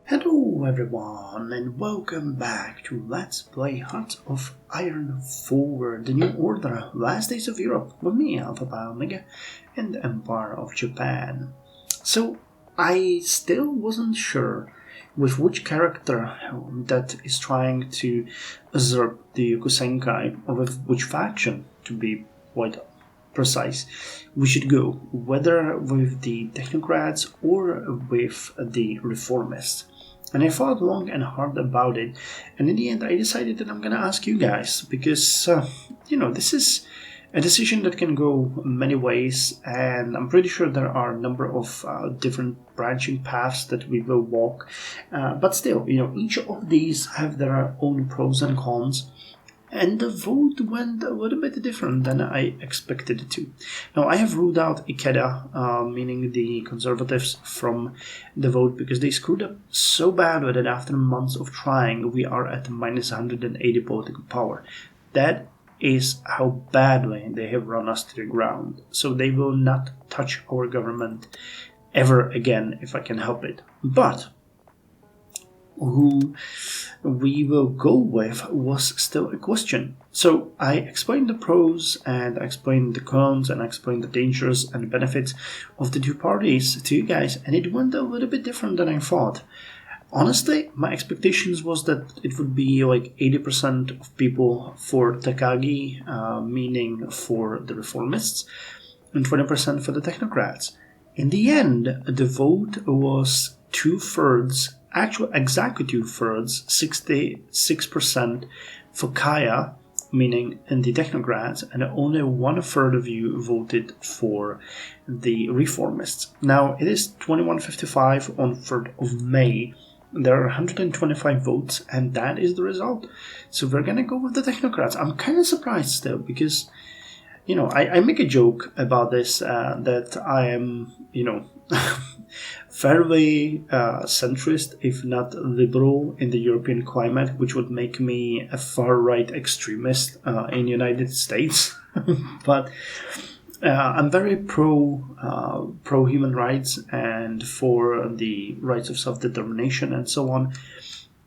Hello everyone and welcome back to Let's Play Hearts of Iron Forward, the New Order, Last Days of Europe, with me, Alpha Pi Omega, and the Empire of Japan. So, I still wasn't sure with which character that is trying to usurp the Yokusenkai, or with which faction, to be quite precise, we should go, whether with the technocrats or with the reformists. And I thought long and hard about it, and in the end I decided that I'm gonna ask you guys, because, this is a decision that can go many ways, and I'm pretty sure there are a number of different branching paths that we will walk, but still, each of these have their own pros and cons. And the vote went a little bit different than I expected it to. Now, I have ruled out Ikeda, meaning the conservatives, from the vote because they screwed up so bad with it. After months of trying, we are at minus 180 political power. That is how badly they have run us to the ground. So they will not touch our government ever again if I can help it. But who we will go with was still a question. So I explained the pros and I explained the cons and I explained the dangers and the benefits of the two parties to you guys, and it went a little bit different than I thought. Honestly, my expectations was that it would be like 80% of people for Takagi, meaning for the reformists, and 20% for the technocrats. In the end, the vote was 2/3, actual exactly 2/3, 66% for Kaya, meaning in the technocrats, and only 1/3 of you voted for the reformists. Now, it is 21:55 on 3rd of May. There are 125 votes, and that is the result. So we're gonna go with the technocrats. I'm kind of surprised still, because I make a joke about this, that I am, fairly centrist, if not liberal, in the European climate, which would make me a far-right extremist in the United States. But I'm very pro human rights and for the rights of self-determination and so on.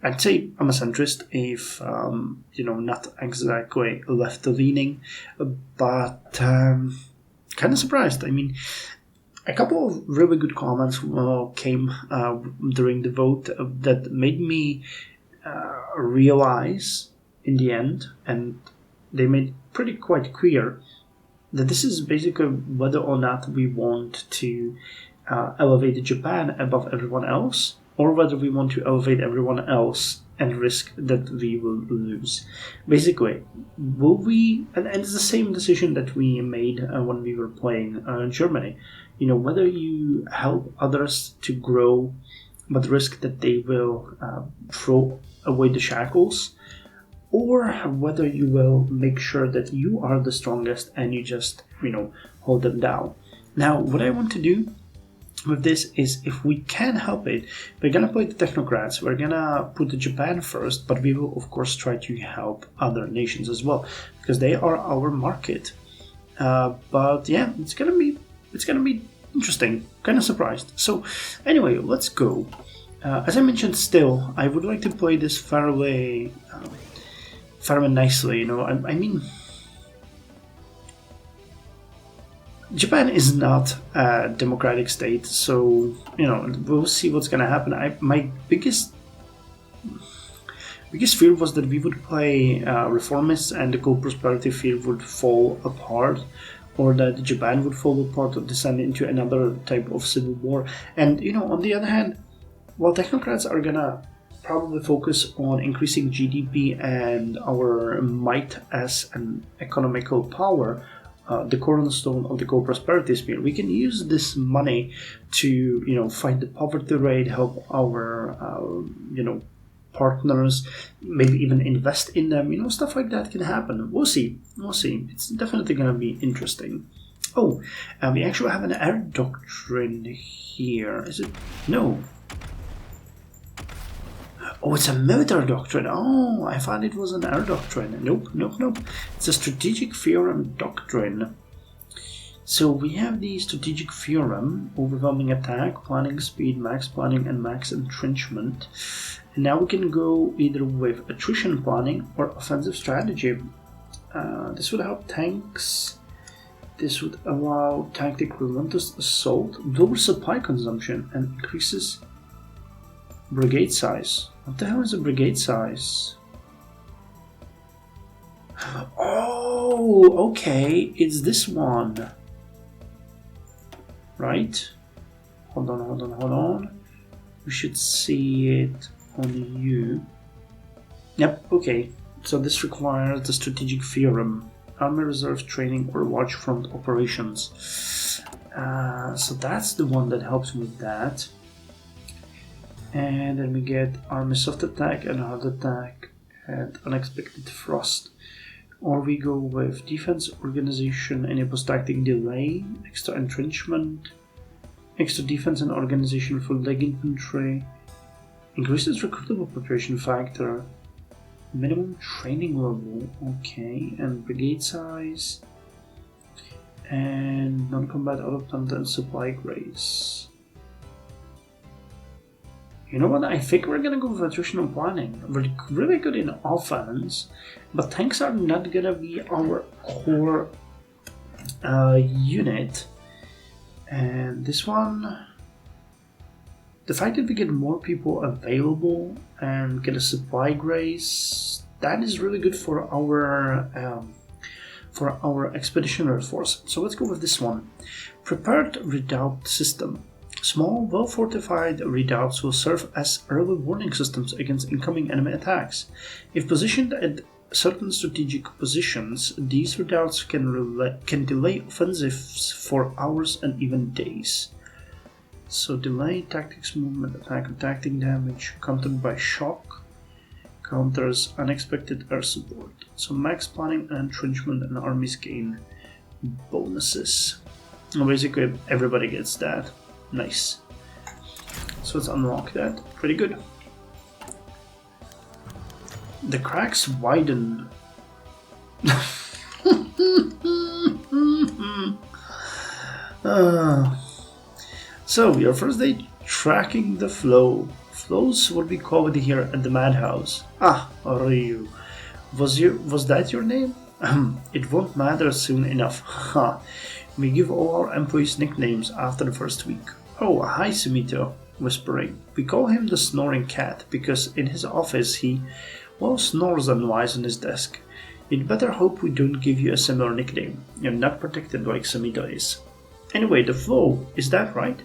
I'd say I'm a centrist, if not exactly left-leaning, but kind of surprised. I mean, a couple of really good comments came during the vote that made me realize in the end, and they made pretty quite clear that this is basically whether or not we want to elevate Japan above everyone else, or whether we want to elevate everyone else and risk that we will lose. Basically, will we, and it's the same decision that we made when we were playing Germany, whether you help others to grow but risk that they will throw away the shackles, or whether you will make sure that you are the strongest and you just, hold them down. Now, what I want to do with this is, if we can help it, we're gonna play the technocrats, we're gonna put Japan first, but we will of course try to help other nations as well, because they are our market. But yeah, it's gonna be interesting, kind of surprised. So anyway, let's go. As I mentioned, still I would like to play this fairly nicely. I mean, Japan is not a democratic state, so we'll see what's gonna happen. My biggest fear was that we would play reformists and the co-prosperity field would fall apart, or that Japan would fall apart or descend into another type of civil war. And on the other hand, while technocrats are gonna probably focus on increasing GDP and our might as an economical power, the cornerstone of the co-prosperity sphere, we can use this money to fight the poverty rate, help our partners, maybe even invest in them. Stuff like that can happen. We'll see. It's definitely going to be interesting. Oh, we actually have an air doctrine here. Is it? No. Oh, it's a military doctrine. Oh, I thought it was an air doctrine. Nope. It's a strategic theorem doctrine. So we have the strategic theorem, overwhelming attack, planning speed, max planning, and max entrenchment. And now we can go either with attrition planning or offensive strategy. This would help tanks. This would allow tactic relentless assault, lower supply consumption, and increases brigade size. What the hell is a brigade size? Oh, okay, it's this one. Right? Hold on. We should see it on you. Yep, okay. So this requires the strategic theorem, army reserve training or watchfront operations. So that's the one that helps with that. And then we get army soft attack and hard attack and unexpected thrust. Or we go with defense organization, enables tactic delay, extra entrenchment, extra defense and organization for leg infantry, increases recruitable preparation factor, minimum training level, okay, and brigade size, and non-combat autoplant and supply grace. You know what, I think we're gonna go with attritional planning. We're really good in offense, but tanks are not gonna be our core unit. And this one, the fact that we get more people available and get a supply grace, that is really good for our expeditionary force. So let's go with this one. Prepared redoubt system. Small, well-fortified redoubts will serve as early warning systems against incoming enemy attacks. If positioned at certain strategic positions, these redoubts can delay offensives for hours and even days. So delay tactics, movement, attack, and tactic damage, countered by shock, counters unexpected air support. So max planning and entrenchment and armies gain bonuses. And basically everybody gets that. Nice. So let's unlock that. Pretty good. The cracks widen. So your first day tracking the flow. Flows will be covered here at the madhouse. Ah, Ryu. Was that your name? It won't matter soon enough. Ha. We give all our employees nicknames after the first week. Oh, hi Sumito, whispering. We call him the snoring cat because in his office he, well, snores and lies on his desk. You'd better hope we don't give you a similar nickname. You're not protected like Sumito is. Anyway, the flow, is that right?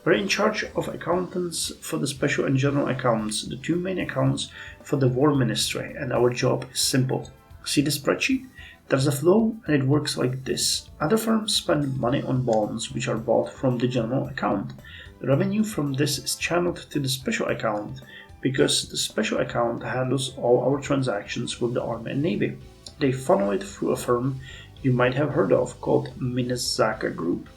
We're in charge of accountants for the special and general accounts, the two main accounts for the war ministry, and our job is simple. See the spreadsheet? There's a flow and it works like this. Other firms spend money on bonds which are bought from the general account. The revenue from this is channeled to the special account because the special account handles all our transactions with the Army and Navy. They funnel it through a firm you might have heard of called Menaka Group.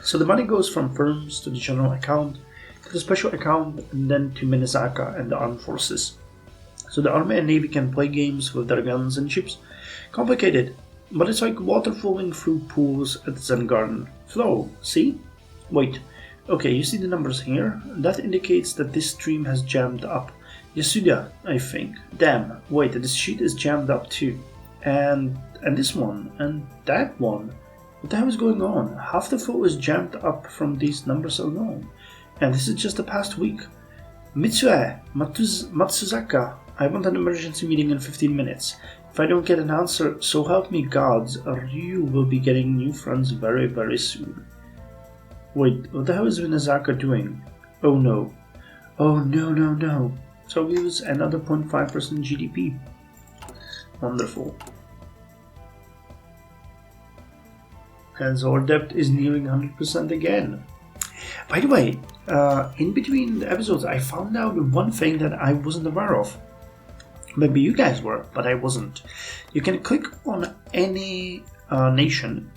So the money goes from firms to the general account, to the special account, and then to Menaka and the armed forces. So the Army and Navy can play games with their guns and ships. Complicated, but it's like water flowing through pools at Zen Garden. Flow, see? Wait, okay, you see the numbers here? That indicates that this stream has jammed up. Yasuda, I think. Damn, wait, this sheet is jammed up too. And this one, and that one. What the hell is going on? Half the flow is jammed up from these numbers alone. And this is just the past week. Mitsue, Matsuzaka, I want an emergency meeting in 15 minutes. If I don't get an answer, so help me gods, Ryu will be getting new friends very, very soon. Wait, what the hell is Menaka doing? Oh no. Oh no. So we lose another 0.5% GDP. Wonderful. And our debt is nearing 100% again. By the way, in between the episodes, I found out one thing that I wasn't aware of. Maybe you guys were, but I wasn't. You can click on any nation,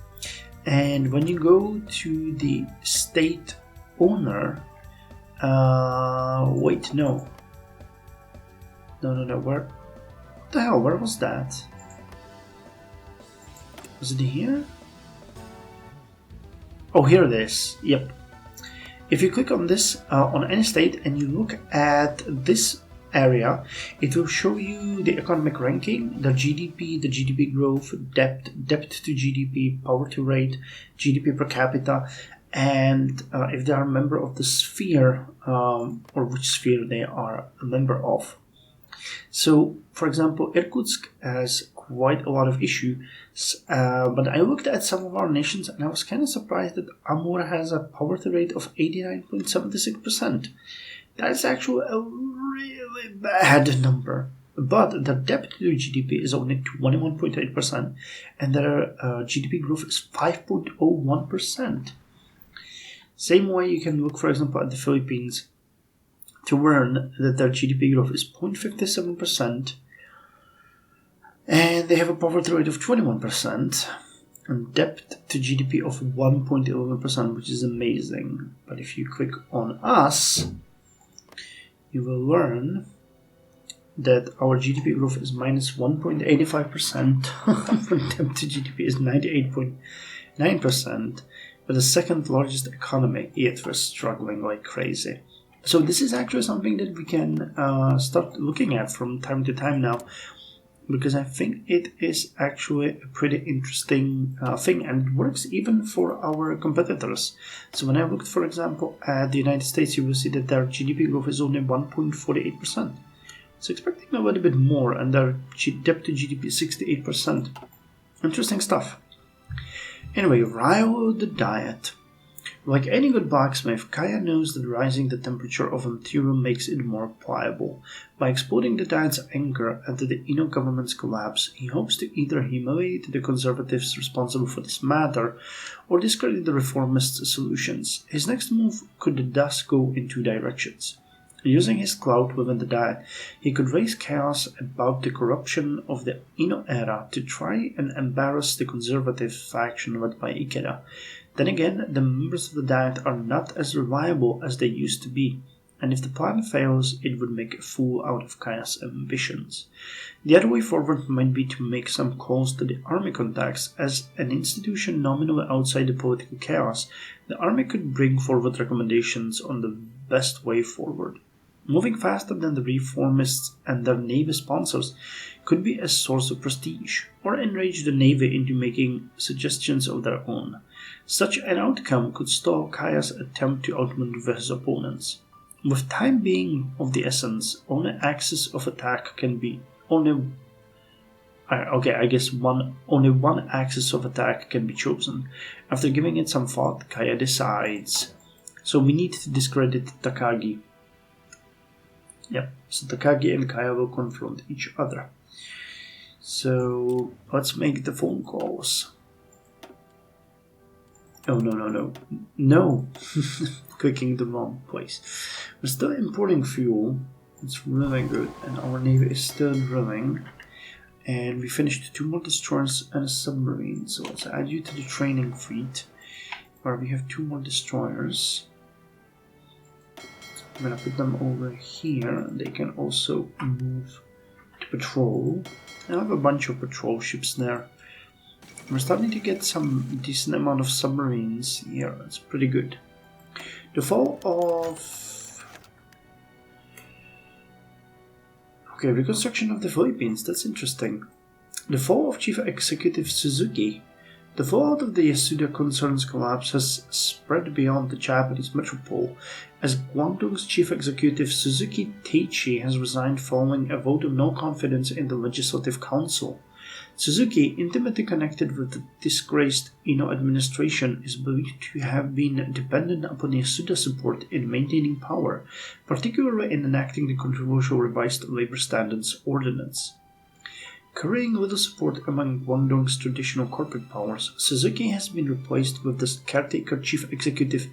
and when you go to the state owner, wait, no, where the hell, where was that? Is it here? Oh, here it is. Yep. If you click on this on any state and you look at this area, it will show you the economic ranking, the GDP growth, debt to GDP, poverty rate, GDP per capita, and if they are a member of the sphere, or which sphere they are a member of. So, for example, Irkutsk has quite a lot of issues, but I looked at some of our nations and I was kind of surprised that Amur has a poverty rate of 89.76%. That's actually a really bad number. But the debt to GDP is only 21.8%, and their GDP growth is 5.01%. Same way you can look, for example, at the Philippines to learn that their GDP growth is 0.57%, and they have a poverty rate of 21%, and debt to GDP of 1.11%, which is amazing. But if you click on us, you will learn that our GDP growth is minus 1.85%, debt to GDP is 98.9%, but the second largest economy, yet we're struggling like crazy. So this is actually something that we can start looking at from time to time now, because I think it is actually a pretty interesting thing, and it works even for our competitors. So when I looked, for example, at the United States, you will see that their GDP growth is only 1.48%. So expecting a little bit more, and their debt to GDP is 68%. Interesting stuff. Anyway, Ryo the Diet. Like any good blacksmith, Kaya knows that raising the temperature of a material makes it more pliable. By exploding the Diet's anger at the Ino government's collapse, he hopes to either humiliate the conservatives responsible for this matter, or discredit the reformists' solutions. His next move could thus go in two directions. Using his clout within the Diet, he could raise chaos about the corruption of the Ino era to try and embarrass the conservative faction led by Ikeda. Then again, the members of the Diet are not as reliable as they used to be, and if the plan fails, it would make a fool out of Kaya's ambitions. The other way forward might be to make some calls to the army contacts. As an institution nominally outside the political chaos, the army could bring forward recommendations on the best way forward. Moving faster than the reformists and their Navy sponsors could be a source of prestige, or enrage the Navy into making suggestions of their own. Such an outcome could stall Kaya's attempt to outmaneuver his opponents. With time being of the essence, only one axis of attack can be chosen. After giving it some thought, Kaya decides. So we need to discredit Takagi. Yep, so Takagi and Kaya will confront each other. So let's make the phone calls. Oh, no. Clicking the wrong place. We're still importing fuel. It's really good, and our Navy is still drilling. And we finished 2 more destroyers and a submarine. So let's add you to the training fleet, where we have 2 more destroyers. I'm gonna put them over here. They can also move to patrol. I have a bunch of patrol ships there. We're starting to get some decent amount of submarines here. That's pretty good. The fall of... Okay, reconstruction of the Philippines. That's interesting. The fall of Chief Executive Suzuki. The fallout of the Yasuda concern's collapse has spread beyond the Japanese metropole, as Guangdong's chief executive Suzuki Teichi has resigned following a vote of no confidence in the Legislative Council. Suzuki, intimately connected with the disgraced Ino administration, is believed to have been dependent upon Yasuda support in maintaining power, particularly in enacting the controversial revised labor standards ordinance. Carrying little support among Guangdong's traditional corporate powers, Suzuki has been replaced with the caretaker chief executive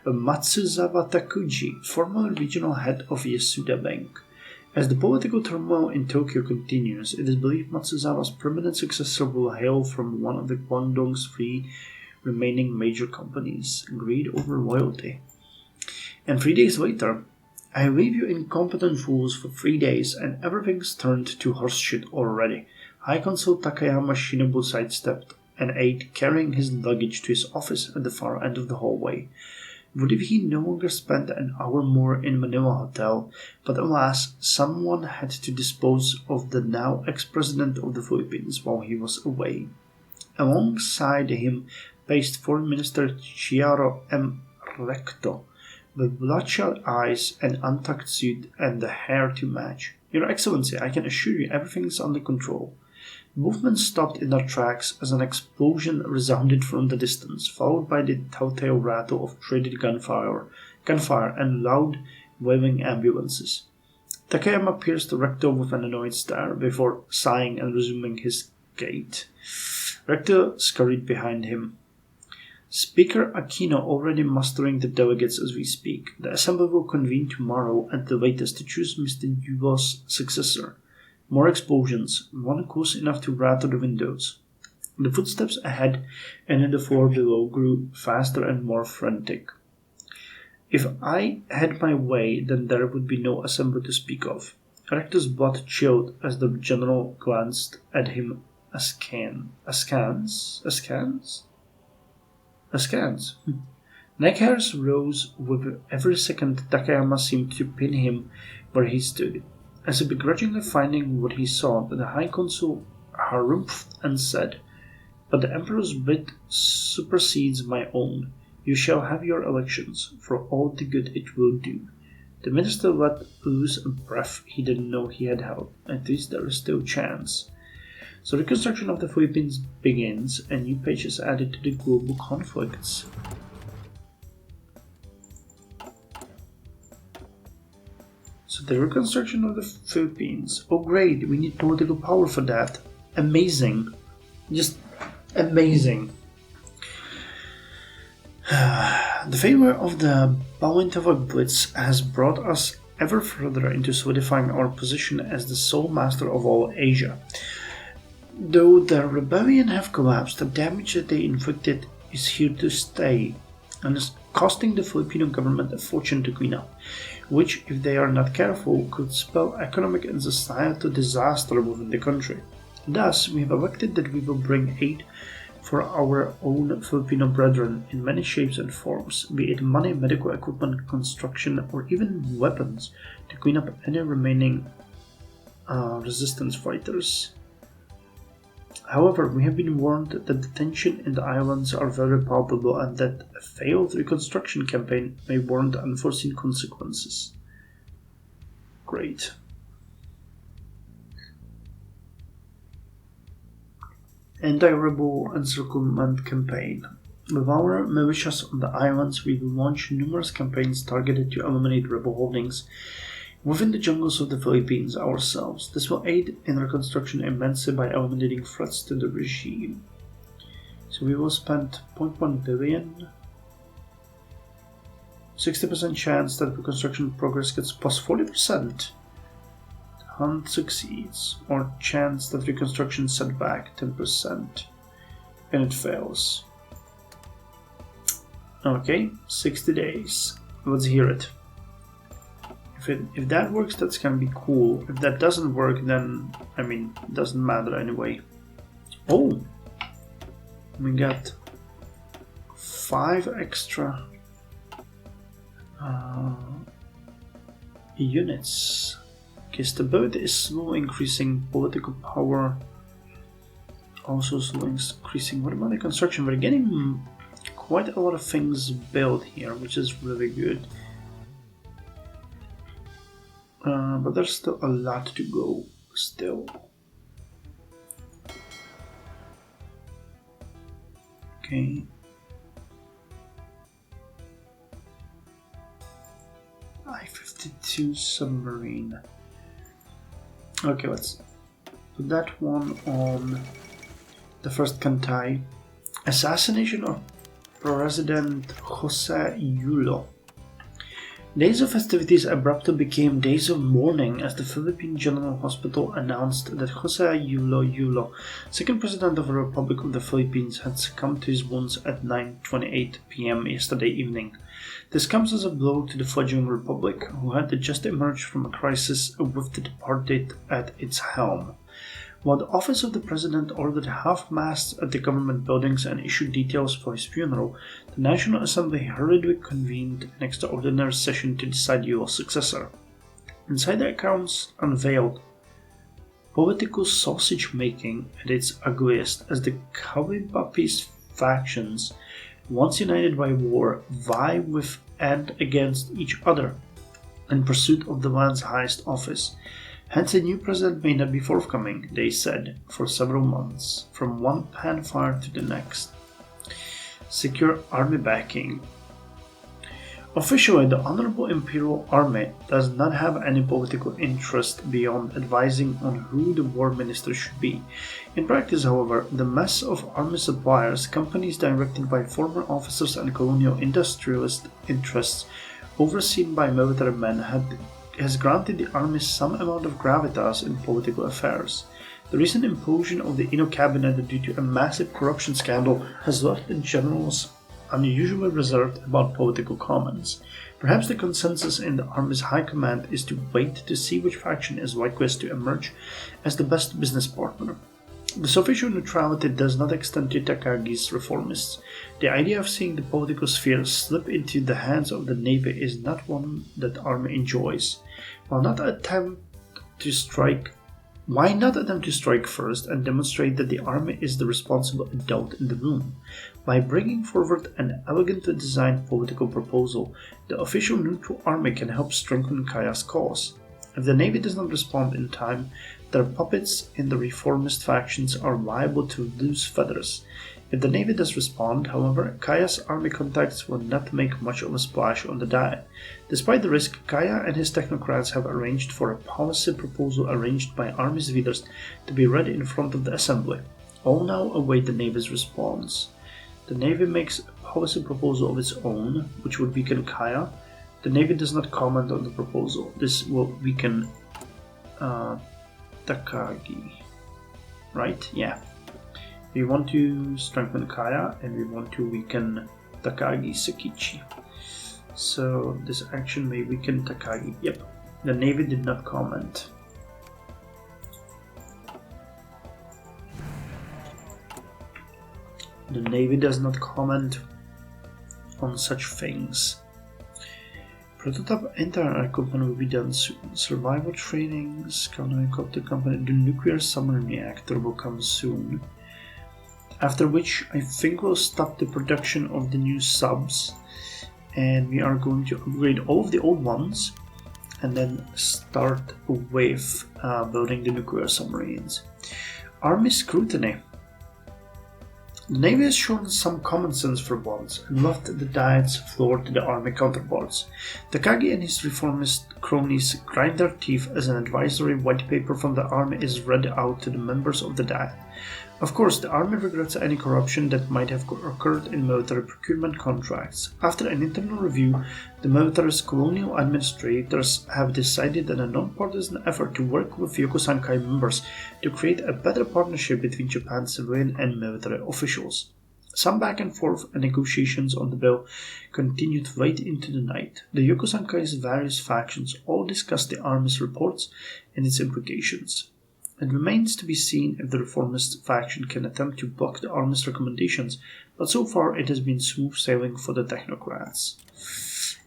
Matsuzawa Takuji, former regional head of Yasuda Bank. As the political turmoil in Tokyo continues, it is believed Matsuzawa's permanent successor will hail from one of the Guangdong's 3 remaining major companies. Greed over loyalty. And 3 days later, I leave you incompetent fools for 3 days, and everything's turned to horseshit already. High Consul Takayama Shinobu sidestepped an aide carrying his luggage to his office at the far end of the hallway. What if he no longer spent an hour more in Manila Hotel, but alas, someone had to dispose of the now ex-president of the Philippines while he was away. Alongside him paced Foreign Minister Chiaro M. Recto, with bloodshot eyes, an untucked suit, and the hair to match. Your Excellency, I can assure you everything is under control. Movement stopped in their tracks as an explosion resounded from the distance, followed by the telltale rattle of traded gunfire and loud, waving ambulances. Takayama pierced Rector with an annoyed stare before sighing and resuming his gait. Rector scurried behind him. Speaker Aquino already mustering the delegates as we speak. The assembly will convene tomorrow at the latest to choose Mr. Yulo's successor. More explosions, one close enough to rattle the windows. The footsteps ahead and on the floor below grew faster and more frantic. If I had my way, then there would be no assembly to speak of. Rector's blood chilled as the general glanced at him askance. Neck hairs rose with every second Takayama seemed to pin him where he stood. As if begrudgingly finding what he saw, the High Consul harumphed and said, "But the Emperor's writ supersedes my own. You shall have your elections, for all the good it will do." The minister let loose a breath he didn't know he had held. At least there is still chance. So reconstruction of the Philippines begins, and new pages added to the global conflicts. So the reconstruction of the Philippines. Oh great, we need political power for that. Amazing. Just amazing. The failure of the Balintawak Blitz has brought us ever further into solidifying our position as the sole master of all Asia. Though the rebellion have collapsed, the damage that they inflicted is here to stay and is costing the Filipino government a fortune to clean up, which, if they are not careful, could spell economic and societal disaster within the country. Thus, we have elected that we will bring aid for our own Filipino brethren in many shapes and forms, be it money, medical equipment, construction, or even weapons, to clean up any remaining resistance fighters. However, we have been warned that the tension in the islands are very palpable and that a failed reconstruction campaign may warrant unforeseen consequences. Great. Anti-rebel encirclement campaign. With our militias on the islands, we will launch numerous campaigns targeted to eliminate rebel holdings within the jungles of the Philippines ourselves. This will aid in reconstruction immensely by eliminating threats to the regime. So we will spend 0.1 billion. 60% chance that reconstruction progress gets plus 40%. Hunt succeeds, or chance that reconstruction setback 10%, and it fails. Okay, 60 days. Let's hear it. If that works, that's gonna be cool. If that doesn't work, then, it doesn't matter anyway. Oh! We got 5 extra units. Okay, stability is slowly increasing, political power also slowly increasing. What about the construction? We're getting quite a lot of things built here, which is really good. But there's still a lot to go, still. Okay. I-52 submarine. Okay, let's put that one on the first Kantai. Assassination of President Jose Yulo. Days of festivities abruptly became days of mourning as the Philippine General Hospital announced that Jose Yulo, second president of the Republic of the Philippines, had succumbed to his wounds at 9:28 p.m. yesterday evening. This comes as a blow to the fledgling republic, who had just emerged from a crisis with the departed at its helm. While the office of the president ordered half-masts at the government buildings and issued details for his funeral, the National Assembly hurriedly convened an extraordinary session to decide Yulo's successor. Inside the accounts unveiled political sausage-making at its ugliest as the Kawibapis factions, once united by war, vie with and against each other in pursuit of the land's highest office. Hence a new president may not be forthcoming, they said, for several months, from one panfire to the next. Secure army backing. Officially, the Honorable Imperial Army does not have any political interest beyond advising on who the war minister should be. In practice, however, the mess of army suppliers, companies directed by former officers and colonial industrialist interests, overseen by military men, has granted the army some amount of gravitas in political affairs. The recent implosion of the Ino cabinet due to a massive corruption scandal has left the generals unusually reserved about political comments. Perhaps the consensus in the army's high command is to wait to see which faction is likeliest to emerge as the best business partner. This official neutrality does not extend to Takagi's reformists. The idea of seeing the political sphere slip into the hands of the navy is not one that the army enjoys. Why not attempt to strike first and demonstrate that the army is the responsible adult in the room? By bringing forward an elegantly designed political proposal, the official neutral army can help strengthen Kaya's cause. If the navy does not respond in time, their puppets in the reformist factions are liable to lose feathers. If the navy does respond, however, Kaya's army contacts will not make much of a splash on the diet. Despite the risk, Kaya and his technocrats have arranged for a policy proposal arranged by army's leaders to be read in front of the assembly. All now await the navy's response. The navy makes a policy proposal of its own, which would weaken Kaya. The navy does not comment on the proposal. This will weaken Takagi. Right? Yeah. We want to strengthen Kaya and we want to weaken Takagi Sakichi. So this action may weaken Takagi. Yep. The navy did not comment. The navy does not comment on such things. Prototype entire equipment will be done soon. Survival training, counter-helicopter company, the nuclear submarine reactor will come soon. After which I think we'll stop the production of the new subs and we are going to upgrade all of the old ones and then start with building the nuclear submarines. Army scrutiny. The Navy has shown some common sense for once and left the Diet's floor to the army counterparts. Takagi and his reformist cronies grind their teeth as an advisory white paper from the army is read out to the members of the Diet. Of course, the army regrets any corruption that might have occurred in military procurement contracts. After an internal review, the military's colonial administrators have decided on a non-partisan effort to work with Yokosankai members to create a better partnership between Japan's civilian and military officials. Some back and forth and negotiations on the bill continued late into the night. The Yokosankai's various factions all discussed the army's reports and its implications. It remains to be seen if the reformist faction can attempt to block the army's recommendations, but so far it has been smooth sailing for the technocrats.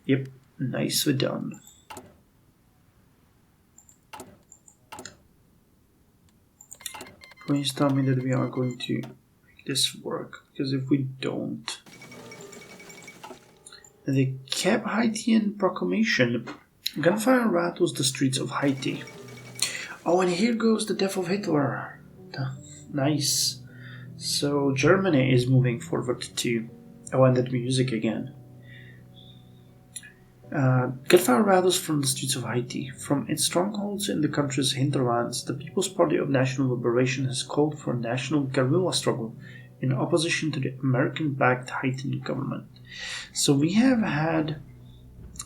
Yep, nicely done. Please tell me that we are going to make this work, because if we don't... The Cap Haitian Proclamation. Gunfire rattles the streets of Haiti. Oh, and here goes the death of Hitler. Nice. So Germany is moving forward too. Oh, and that music again. Gunfire rattles from the streets of Haiti. From its strongholds in the country's hinterlands, the People's Party of National Liberation has called for a national guerrilla struggle in opposition to the American-backed Haitian government. So we have had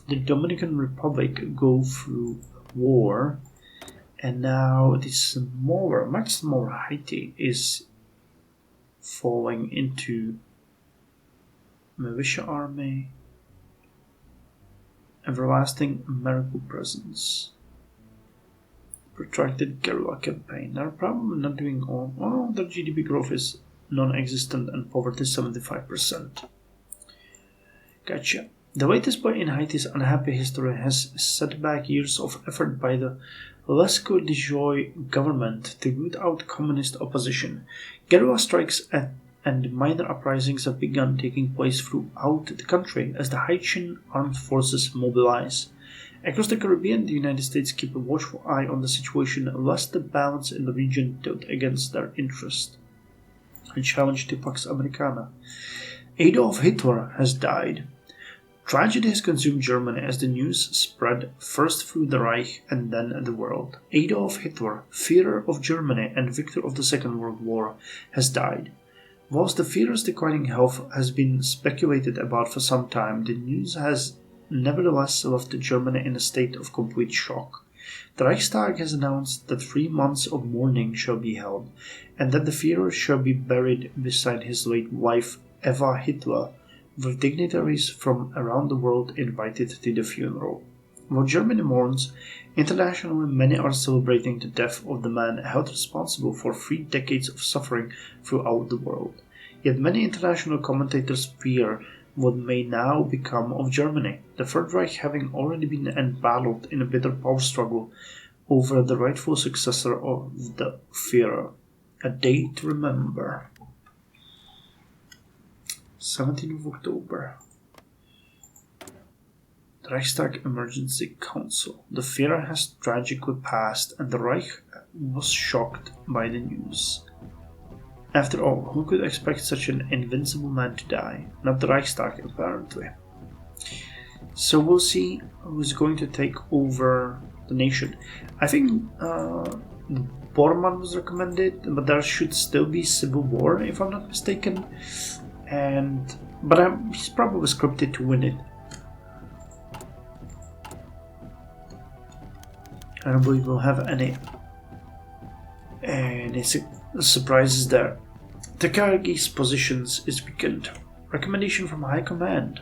the Dominican Republic go through war. And now this much smaller Haiti is falling into militia army, everlasting American presence. protracted guerrilla campaign. They're probably not doing all. Well, their GDP growth is non-existent and poverty 75%. Gotcha. The latest point in Haiti's unhappy history has set back years of effort by the Lesco de Joy government to root out communist opposition. Guerrilla strikes and minor uprisings have begun taking place throughout the country as the Haitian armed forces mobilize. Across the Caribbean, the United States keep a watchful eye on the situation lest the balance in the region tilt against their interest. A challenge to Pax Americana. Adolf Hitler has died. Tragedy has consumed Germany as the news spread first through the Reich and then the world. Adolf Hitler, Führer of Germany and victor of the Second World War, has died. Whilst the Führer's declining health has been speculated about for some time, the news has nevertheless left Germany in a state of complete shock. The Reichstag has announced that 3 months of mourning shall be held, and that the Führer shall be buried beside his late wife Eva Hitler, with dignitaries from around the world invited to the funeral. While Germany mourns, internationally many are celebrating the death of the man held responsible for 3 decades of suffering throughout the world. Yet many international commentators fear what may now become of Germany, the Third Reich having already been embattled in a bitter power struggle over the rightful successor of the Führer. A day to remember. 17th of October. The Reichstag Emergency Council. The Führer has tragically passed and the Reich was shocked by the news. After all, who could expect such an invincible man to die? Not the Reichstag, apparently. So we'll see who's going to take over the nation. I think Bormann was recommended, but there should still be civil war, if I'm not mistaken. But he's probably scripted to win it. I don't believe we'll have any surprises there. Takagi's positions is weakened. Recommendation from High Command.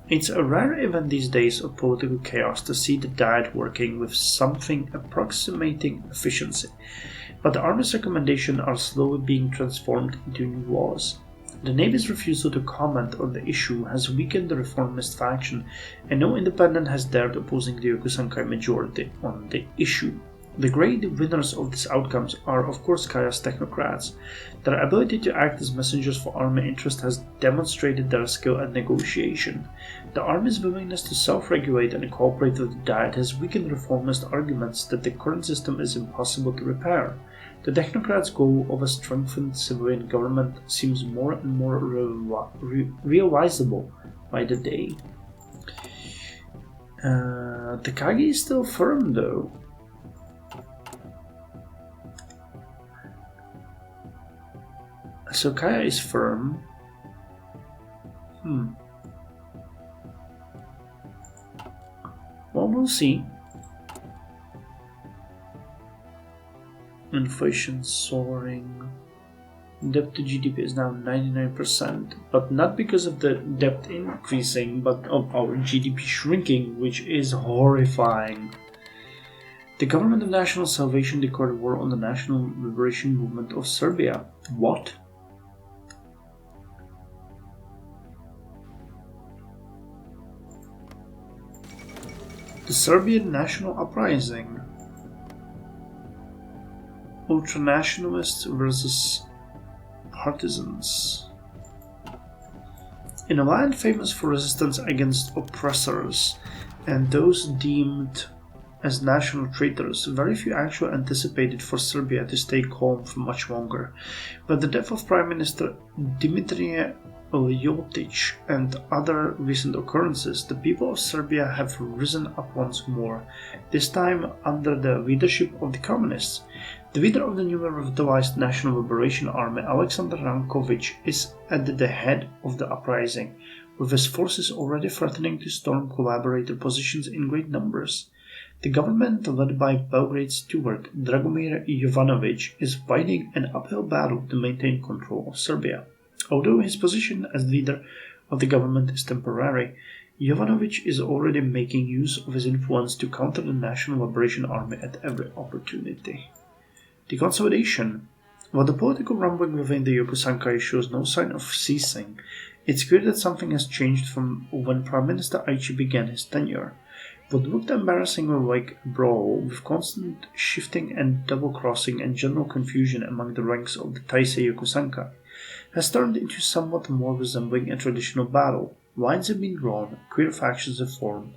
It's a rare event these days of political chaos to see the Diet working with something approximating efficiency, but the Army's recommendations are slowly being transformed into new laws. The Navy's refusal to comment on the issue has weakened the reformist faction, and no independent has dared opposing the Yokusankai majority on the issue. The great winners of these outcomes are, of course, Kaya's technocrats. Their ability to act as messengers for army interest has demonstrated their skill at negotiation. The army's willingness to self-regulate and cooperate with the Diet has weakened reformist arguments that the current system is impossible to repair. The technocrats' goal of a strengthened civilian government seems more and more realizable by the day. Takagi is still firm, though. So Kaya is firm. Well, we'll see. Inflation soaring. Debt to GDP is now 99%, but not because of the debt increasing, but of our GDP shrinking, which is horrifying. The Government of National Salvation declared war on the National Liberation Movement of Serbia. What? The Serbian National Uprising. Ultranationalists versus partisans. In a land famous for resistance against oppressors and those deemed as national traitors, very few actually anticipated for Serbia to stay calm for much longer. But the death of Prime Minister Dimitrije Ljotić and other recent occurrences, the people of Serbia have risen up once more, this time under the leadership of the communists. The leader of the newly revitalized National Liberation Army, Aleksandar Ranković, is at the head of the uprising, with his forces already threatening to storm collaborator positions in great numbers. The government, led by Belgrade's steward Dragomir Jovanović, is fighting an uphill battle to maintain control of Serbia. Although his position as leader of the government is temporary, Jovanovic is already making use of his influence to counter the National Liberation Army at every opportunity. The consolidation. While the political rumbling within the Yokosankai shows no sign of ceasing, it's clear that something has changed from when Prime Minister Aichi began his tenure. What looked embarrassingly like a brawl, with constant shifting and double-crossing and general confusion among the ranks of the Taisei Yokosankai, has turned into somewhat more resembling a traditional battle. Lines have been drawn, clear factions have formed,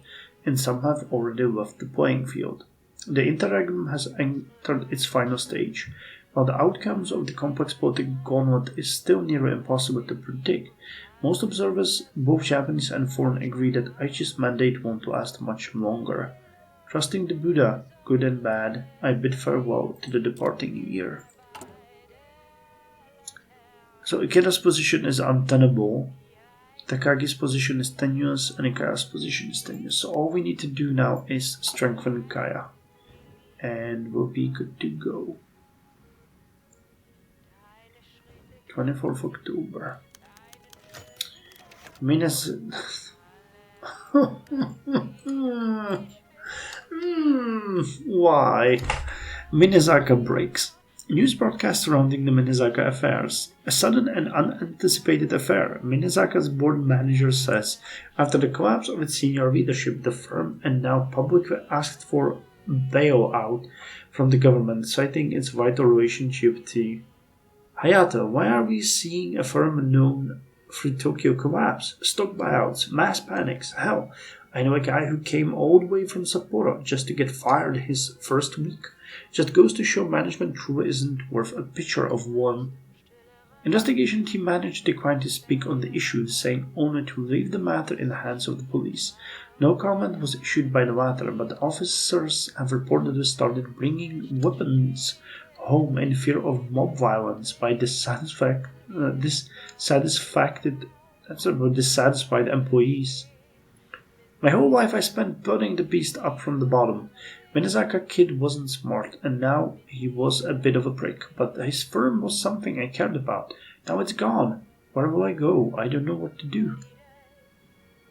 and some have already left the playing field. The interregnum has entered its final stage. While the outcomes of the complex political gauntlet is still nearly impossible to predict, most observers, both Japanese and foreign, agree that Aichi's mandate won't last much longer. Trusting the Buddha, good and bad, I bid farewell to the departing year. So Ikeda's position is untenable, Takagi's position is tenuous, and Kaya's position is tenuous. So all we need to do now is strengthen Kaya, and we'll be good to go. 24th October. Why? Minezaka breaks. News broadcast surrounding the Minezaka affairs. A sudden and unanticipated affair, Minezaka's board manager says. After the collapse of its senior leadership, the firm and now publicly asked for bailout from the government, citing its vital relationship to Hayato. Why are we seeing a firm known for Tokyo collapse? Stock buyouts, mass panics. Hell, I know a guy who came all the way from Sapporo just to get fired his first week. Just goes to show management truly isn't worth a picture of warm. Investigation team manager declined to speak on the issue, saying only to leave the matter in the hands of the police. No comment was issued by the latter, but the officers have reportedly started bringing weapons home in fear of mob violence by dissatisfied employees. My whole life I spent building the beast up from the bottom. Minezaka kid wasn't smart, and now he was a bit of a prick, but his firm was something I cared about. Now it's gone. Where will I go? I don't know what to do.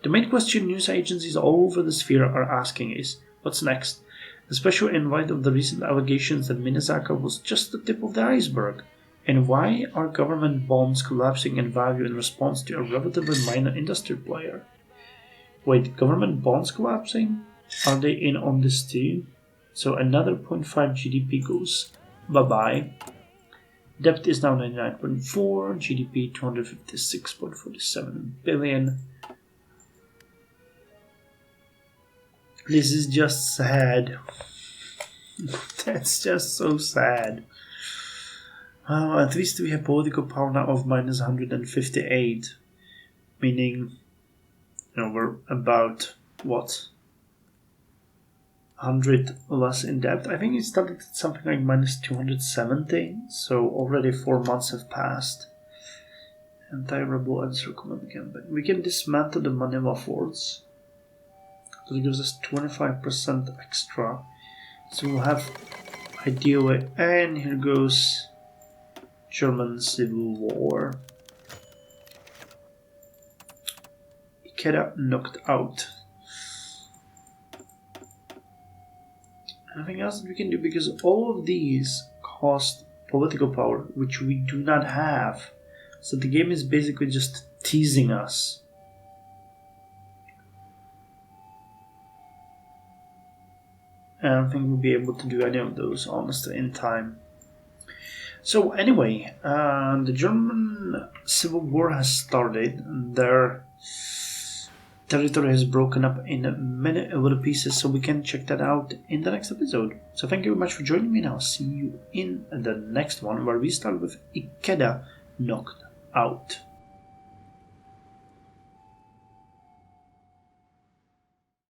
The main question news agencies all over the sphere are asking is, what's next? Especially in light of the recent allegations that Minezaka was just the tip of the iceberg. And why are government bonds collapsing in value in response to a relatively minor industry player? Wait, government bonds collapsing? Are they in on this too? So another 0.5 GDP goes bye-bye. Debt is now 99.4, GDP 256.47 billion. This is just sad. That's just so sad. Well, at least we have political power now of minus 158. Meaning, we're about, 100 less in debt. I think it started at something like minus 270. So already 4 months have passed. Anti-rebel and circumvent. But we can dismantle the Manila forts. That gives us 25% extra. So we'll have ideally, and here goes German Civil War. Ikeda knocked out. Anything else that we can do? Because all of these cost political power, which we do not have. So the game is basically just teasing us. I don't think we'll be able to do any of those, honestly, in time. So anyway, the German Civil War has started. Their territory is broken up in many little pieces, so we can check that out in the next episode. So thank you very much for joining me, and I'll see you in the next one, where we start with Ikeda knocked out.